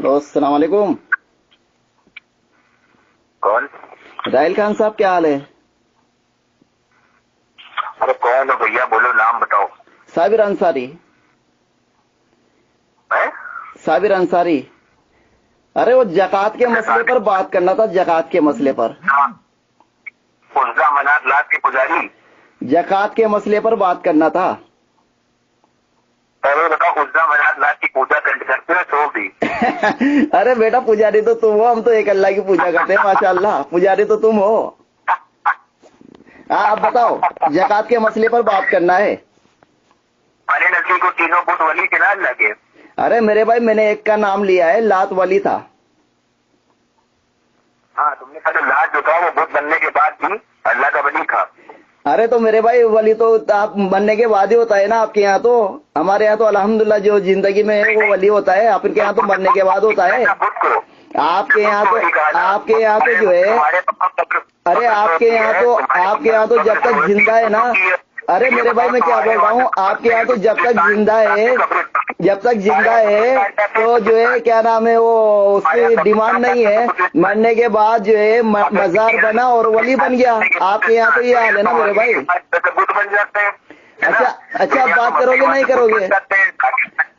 Hello, अस्सलाम वालेकुम। कौन? राहिल खान साहब, क्या हाल है? अरे कौन हो भैया, बोलो नाम बताओ। साबिर अंसारी। है? साबिर अंसारी। अरे वो जकात के मसले पर बात करना था, जकात के मसले पर। उज्जा मनात लात के पुजारी। जकात के मसले पर बात करना था। पहले बताओ, उज्जा मनात लात की पूजा करते हो छोड़ दी? अरे बेटा, पुजारी तो तुम हो, हम तो एक अल्लाह की पूजा करते हैं माशाअल्लाह। पुजारी तो तुम हो। आप बताओ, जकात के मसले पर बात करना है। अरे नसी को तीनों बुत वली के ना अल्लाह के। अरे मेरे भाई, मैंने एक का नाम लिया है, लात वली था। हाँ, तुमने कहा तो लात जो था वो बुत बनने के बाद भी अल्लाह का वली था। अरे तो मेरे भाई, वली तो आप बनने के बाद ही होता है ना। आपके यहाँ तो, हमारे यहाँ तो अल्हम्दुलिल्लाह जो जिंदगी में है वो वली होता है। आपके यहाँ तो मरने के बाद होता है। आपके यहाँ तो जो है, अरे आपके यहाँ तो जब तक जिंदा है ना। अरे मेरे भाई, मैं क्या बोल रहा हूँ, आपके यहाँ तो जब तक जिंदा है तो जो है क्या नाम है वो, उसकी डिमांड नहीं है। मरने के बाद जो है मजार बना और वली बन गया। आपके यहाँ तो ये हाल है ना मेरे भाई। बन जाते हैं। अच्छा, आप बात करोगे नहीं करोगे?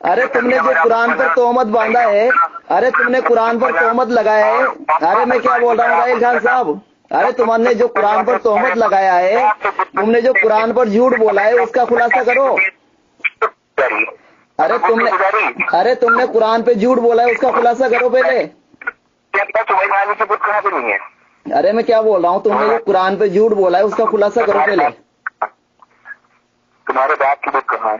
अरे तुमने जो कुरान पर तोहमत बांधा है, अरे तुमने कुरान पर तोहमत लगाया है। अरे मैं क्या बोल रहा हूँ राहिल खान साहब, अरे तुमने जो कुरान पर तोहमत लगाया है, तुमने जो कुरान पर झूठ बोला है, उसका खुलासा करो। अरे तुमने कुरान पे झूठ बोला है, उसका खुलासा करो पहले। अरे मैं क्या बोल रहा हूँ, तुमने जो कुरान पे झूठ बोला है, उसका खुलासा करो पहले। तुम्हारे बाप की बुक कहाँ है?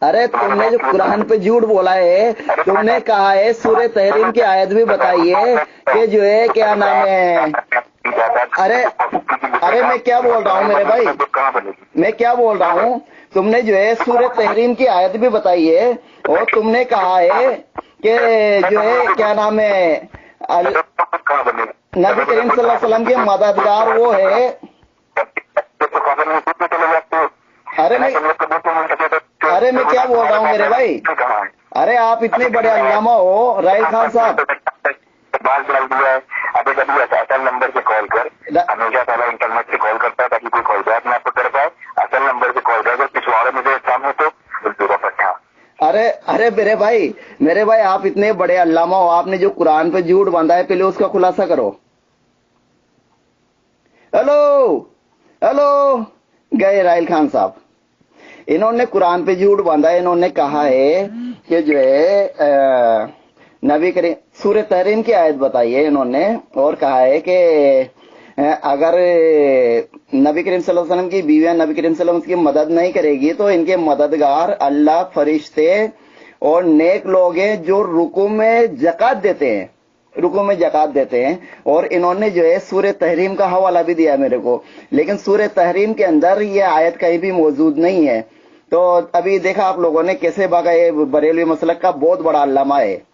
अरे तुमने जो कुरान पे झूठ बोला है, तुमने कहा है, सूरह तहरीम की आयत भी बताई है कि जो है क्या नाम है। अरे मैं क्या बोल रहा हूँ मेरे भाई, मैं क्या बोल रहा हूँ, तुमने जो है सूरह तहरीम की आयत भी बताई है और तुमने कहा है कि जो है क्या नाम है, नबी करीम सल्लल्लाहु अलैहि वसल्लम के मददगार वो है। अरे मैं क्या बोल रहा हूँ मेरे भाई, अरे आप इतने बड़े अल्लामा हो राहिल खान साहब। अभी कभी असल नंबर से कॉल कर, हमेशा पहले इंटरनेट से कॉल करता है ताकि कोई कॉल बैक ना आपको कर पाए। असल नंबर से कॉल कर, अगर पिछवाड़े मुझे काम है तो पट्टा। अरे मेरे भाई आप इतने बड़े अल्लामा हो, आपने जो कुरान पे झूठ बांधा है, पहले उसका खुलासा करो। हेलो गए राहिल खान साहब। इन्होंने कुरान पे झूठ बांधा है। इन्होंने कहा है कि जो है नबी करीम, सूरह तहरीम की आयत बताई है इन्होंने और कहा है कि अगर नबी करीम सल्लल्लाहु अलैहि वसल्लम की बीवियां नबी करीम सल्लल्लाहु अलैहि वसल्लम की मदद नहीं करेगी तो इनके मददगार अल्लाह, फरिश्ते और नेक लोग हैं जो रुकू में जकात देते हैं। और इन्होंने जो है सूरह तहरीम का हवाला भी दिया मेरे को, लेकिन सूरह तहरीम के अंदर ये आयत कहीं भी मौजूद नहीं है। तो अभी देखा आप लोगों ने कैसे भागा। ये बरेलवी मसलक का बहुत बड़ा अल्लामा है।